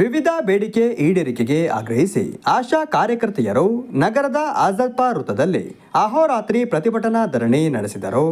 ವಿವಿಧ ಬೇಡಿಕೆ ಈಡೇರಿಕೆಗೆ ಆಗ್ರಹಿಸಿ ಆಶಾ ಕಾರ್ಯಕರ್ತೆಯರು ನಗರದ ಆಜಾದ್ ವೃತ್ತದಲ್ಲಿ ಅಹೋರಾತ್ರಿ ಪ್ರತಿಭಟನಾ ಧರಣಿ ನಡೆಸಿದರು.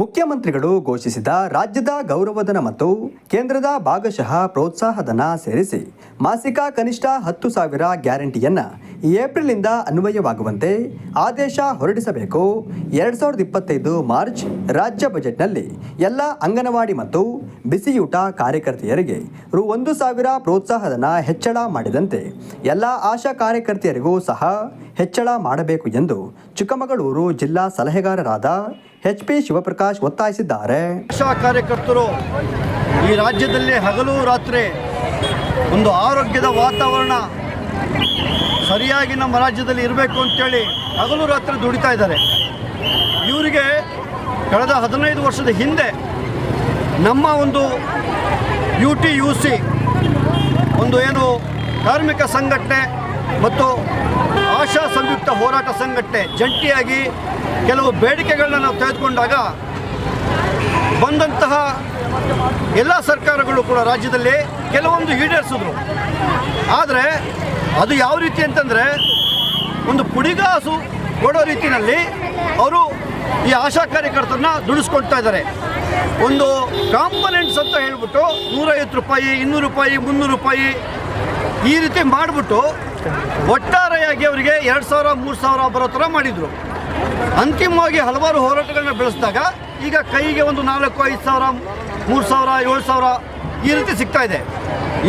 ಮುಖ್ಯಮಂತ್ರಿಗಳು ಘೋಷಿಸಿದ ರಾಜ್ಯದ ಗೌರವಧನ ಮತ್ತು ಕೇಂದ್ರದ ಭಾಗಶಃ ಪ್ರೋತ್ಸಾಹಧನ ಸೇರಿಸಿ ಮಾಸಿಕ ಕನಿಷ್ಠ 10,000 ಗ್ಯಾರಂಟಿಯನ್ನು ಏಪ್ರಿಲ್ನಿಂದ ಅನ್ವಯವಾಗುವಂತೆ ಆದೇಶ ಹೊರಡಿಸಬೇಕು. 2025 ಮಾರ್ಚ್ ರಾಜ್ಯ ಬಜೆಟ್ನಲ್ಲಿ ಎಲ್ಲ ಅಂಗನವಾಡಿ ಮತ್ತು ಬಿಸಿಯೂಟ ಕಾರ್ಯಕರ್ತೆಯರಿಗೆ ರು 1,000 ಪ್ರೋತ್ಸಾಹಧನ ಹೆಚ್ಚಳ ಮಾಡಿದಂತೆ ಎಲ್ಲ ಆಶಾ ಕಾರ್ಯಕರ್ತೆಯರಿಗೂ ಸಹ ಹೆಚ್ಚಳ ಮಾಡಬೇಕು ಎಂದು ಚಿಕ್ಕಮಗಳೂರು ಜಿಲ್ಲಾ ಸಲಹೆಗಾರರಾದ HP ಶಿವಪ್ರಕಾಶ್ ಒತ್ತಾಯಿಸಿದ್ದಾರೆ. ಆಶಾ ಕಾರ್ಯಕರ್ತರು ಈ ರಾಜ್ಯದಲ್ಲಿ ಹಗಲು ರಾತ್ರಿ ಒಂದು ಆರೋಗ್ಯದ ವಾತಾವರಣ ಸರಿಯಾಗಿ ನಮ್ಮ ರಾಜ್ಯದಲ್ಲಿ ಇರಬೇಕು ಅಂತೇಳಿ ಹಗಲು ರಾತ್ರಿ ದುಡಿತಾ ಇದ್ದಾರೆ. ಇವರಿಗೆ ಕಳೆದ 15 ವರ್ಷದ ಹಿಂದೆ ನಮ್ಮ ಒಂದು UTUC ಒಂದು ಏನು ಕಾರ್ಮಿಕ ಸಂಘಟನೆ ಮತ್ತು ಆಶಾ ಸಂಯುಕ್ತ ಹೋರಾಟ ಸಂಘಟನೆ ಜಂಟಿಯಾಗಿ ಕೆಲವು ಬೇಡಿಕೆಗಳನ್ನ ನಾವು ತೆಗೆದುಕೊಂಡಾಗ ಬಂದಂತಹ ಎಲ್ಲ ಸರ್ಕಾರಗಳು ಕೂಡ ರಾಜ್ಯದಲ್ಲಿ ಕೆಲವೊಂದು ಈಡೇರಿಸಿದ್ರು. ಆದರೆ ಅದು ಯಾವ ರೀತಿ ಅಂತಂದರೆ ಒಂದು ಪುಡಿಗಾಸು ಕೊಡೋ ರೀತಿಯಲ್ಲಿ ಅವರು ಈ ಆಶಾ ಕಾರ್ಯಕರ್ತರನ್ನ ದುಡಿಸ್ಕೊಳ್ತಾ ಇದ್ದಾರೆ. ಒಂದು ಕಾಂಪೊನೆಂಟ್ಸ್ ಅಂತ ಹೇಳ್ಬಿಟ್ಟು 150 ರೂಪಾಯಿ, 200 ರೂಪಾಯಿ, 300 ರೂಪಾಯಿ ಈ ರೀತಿ ಮಾಡಿಬಿಟ್ಟು ಒಟ್ಟಾರೆಯಾಗಿ ಅವರಿಗೆ 2,000, 3,000 ಬರೋ ಥರ ಮಾಡಿದರು. ಅಂತಿಮವಾಗಿ ಹಲವಾರು ಹೋರಾಟಗಳನ್ನ ಬೆಳೆಸಿದಾಗ ಈಗ ಕೈಗೆ ಒಂದು 4,000, 5,000, 3,000, 7,000 ಈ ರೀತಿ ಸಿಗ್ತಾ ಇದೆ.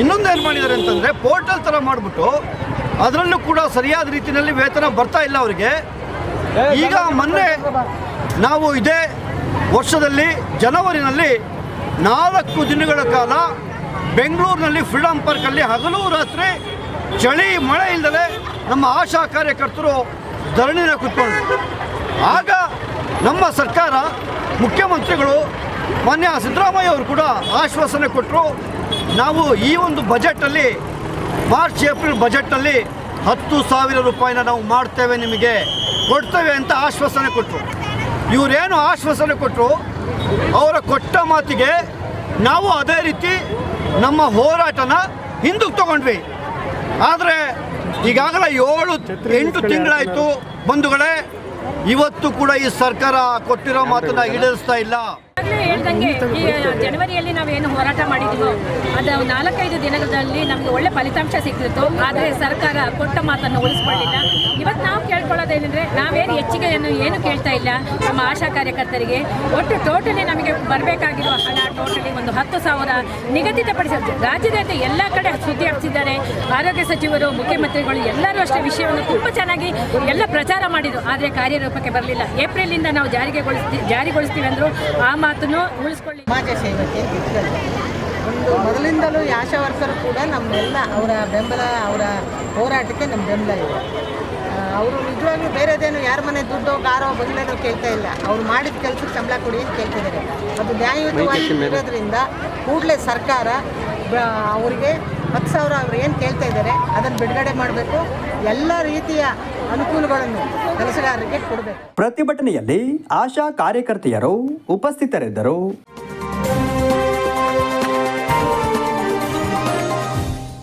ಇನ್ನೊಂದು ಏನು ಮಾಡಿದ್ದಾರೆ ಅಂತಂದರೆ ಪೋರ್ಟಲ್ ಥರ ಮಾಡಿಬಿಟ್ಟು ಅದರಲ್ಲೂ ಕೂಡ ಸರಿಯಾದ ರೀತಿಯಲ್ಲಿ ವೇತನ ಬರ್ತಾ ಇಲ್ಲ ಅವರಿಗೆ. ಈಗ ಮೊನ್ನೆ ನಾವು ಇದೇ ವರ್ಷದಲ್ಲಿ ಜನವರಿನಲ್ಲಿ 4 ದಿನಗಳ ಕಾಲ ಬೆಂಗಳೂರಿನಲ್ಲಿ ಫ್ರೀಡಮ್ ಪಾರ್ಕಲ್ಲಿ ಹಗಲು ರಾತ್ರಿ ಚಳಿ ಮಳೆ ಇಲ್ಲದೆ ನಮ್ಮ ಆಶಾ ಕಾರ್ಯಕರ್ತರು ಧರಣಿನ ಕೂತ್ಕೊಂಡ್ರು. ಆಗ ನಮ್ಮ ಸರ್ಕಾರ ಮುಖ್ಯಮಂತ್ರಿಗಳು ಮಾನ್ಯ ಸಿದ್ದರಾಮಯ್ಯ ಅವರು ಕೂಡ ಆಶ್ವಾಸನೆ ಕೊಟ್ಟರು. ನಾವು ಈ ಒಂದು ಬಜೆಟಲ್ಲಿ ಮಾರ್ಚ್ ಏಪ್ರಿಲ್ ಬಜೆಟಲ್ಲಿ 10,000 ರೂಪಾಯಿನ ನಾವು ಮಾಡ್ತೇವೆ, ನಿಮಗೆ ಕೊಡ್ತೇವೆ ಅಂತ ಆಶ್ವಾಸನೆ ಕೊಟ್ಟರು. ಇವರೇನು ಆಶ್ವಾಸನೆ ಕೊಟ್ಟರು ಅವರ ಕೊಟ್ಟ ಮಾತಿಗೆ ನಾವು ಅದೇ ರೀತಿ ನಮ್ಮ ಹೋರಾಟನ ಹಿಂದಕ್ಕೆ ತಗೊಂಡ್ವಿ. ಆದರೆ ಈಗಾಗಲೇ 7-8 ತಿಂಗಳಾಯಿತು ಬಂಧುಗಳೇ, ಇವತ್ತು ಕೂಡ ಈ ಸರ್ಕಾರ ಕೊಟ್ಟಿರೋ ಮಾತನ್ನ ಈಡೇರಿಸ್ತಾ ಇಲ್ಲ. ಹೇಳ್ದಂಗೆ ಈ ಜನವರಿಯಲ್ಲಿ ನಾವೇನು ಹೋರಾಟ ಮಾಡಿದ್ವೋ ಅದು 4-5 ದಿನಗಳಲ್ಲಿ ನಮಗೆ ಒಳ್ಳೆ ಫಲಿತಾಂಶ ಸಿಕ್ಕಿತ್ತು. ಆದರೆ ಸರ್ಕಾರ ಕೊಟ್ಟ ಮಾತನ್ನು ಉಳಿಸ್ಕೊಳ್ಳಿಲ್ಲ. ಇವತ್ತು ನಾವು ಕೇಳ್ಕೊಳ್ಳೋದೇನೆಂದರೆ ನಾವೇನು ಹೆಚ್ಚಿಗೆ ಏನು ಕೇಳ್ತಾ ಇಲ್ಲ. ನಮ್ಮ ಆಶಾ ಕಾರ್ಯಕರ್ತರಿಗೆ ಒಟ್ಟು ಟೋಟಲಿ ನಮಗೆ ಬರಬೇಕಾಗಿರೋ ಹಣ ಟೋಟಲಿ ಒಂದು 10,000 ನಿಗದಿತಪಡಿಸಿದ್ರು. ರಾಜ್ಯದಾದ್ಯಂತ ಎಲ್ಲ ಕಡೆ ಸುದ್ದಿ ಹಬ್ಬಿಸಿದ್ದಾರೆ. ಆರೋಗ್ಯ ಸಚಿವರು, ಮುಖ್ಯಮಂತ್ರಿಗಳು ಎಲ್ಲರೂ ಅಷ್ಟೇ ವಿಷಯವನ್ನು ತುಂಬ ಚೆನ್ನಾಗಿ ಎಲ್ಲ ಪ್ರಚಾರ ಮಾಡಿದರು. ಆದರೆ ಕಾರ್ಯರೂಪಕ್ಕೆ ಬರಲಿಲ್ಲ. ಏಪ್ರಿಲಿಂದ ನಾವು ಜಾರಿಗೊಳಿಸ್ತೀವಿ ಅಂದರು. ಆ ಮಾತನ್ನು ಉಳಿಸ್ಕೊಳ್ಳಿ. ಸಮಾಜ ಸೇವಕ್ಕೆ ಒಂದು ಮೊದಲಿಂದಲೂ ಈ ಆಶಾ ವರ್ಕರು ಕೂಡ ನಮ್ಮೆಲ್ಲ ಅವರ ಬೆಂಬಲ, ಅವರ ಹೋರಾಟಕ್ಕೆ ನಮ್ಮ ಬೆಂಬಲ ಇದೆ. ಅವರು ನಿಜವಾಗ್ಲೂ ಬೇರೆದೇನು ಯಾರ ಮನೆ ದುಡ್ಡೋ ಕಾರೋ ಬಂಗ್ಲೆನೋ ಕೇಳ್ತಾ ಇಲ್ಲ. ಅವ್ರು ಮಾಡಿದ ಕೆಲಸಕ್ಕೆ ಸಂಬಳ ಕೊಡಿ ಅಂತ ಕೇಳ್ತಿದ್ದಾರೆ. ಅದು ನ್ಯಾಯಯುತವಾಗಿ ಇರೋದ್ರಿಂದ ಕೂಡಲೇ ಸರ್ಕಾರ ಅವರಿಗೆ 10,000 ಅವ್ರು ಏನು ಕೇಳ್ತಾ ಇದ್ದಾರೆ ಅದನ್ನು ಬಿಡುಗಡೆ ಮಾಡಬೇಕು. ಎಲ್ಲ ರೀತಿಯ ಅನುಕೂಲಗಳನ್ನು ಕೆಲಸಗಾರರಿಗೆ ಕೊಡಬೇಕು. ಪ್ರತಿಭಟನೆಯಲ್ಲಿ ಆಶಾ ಕಾರ್ಯಕರ್ತೆಯರು ಉಪಸ್ಥಿತರಿದ್ದರು.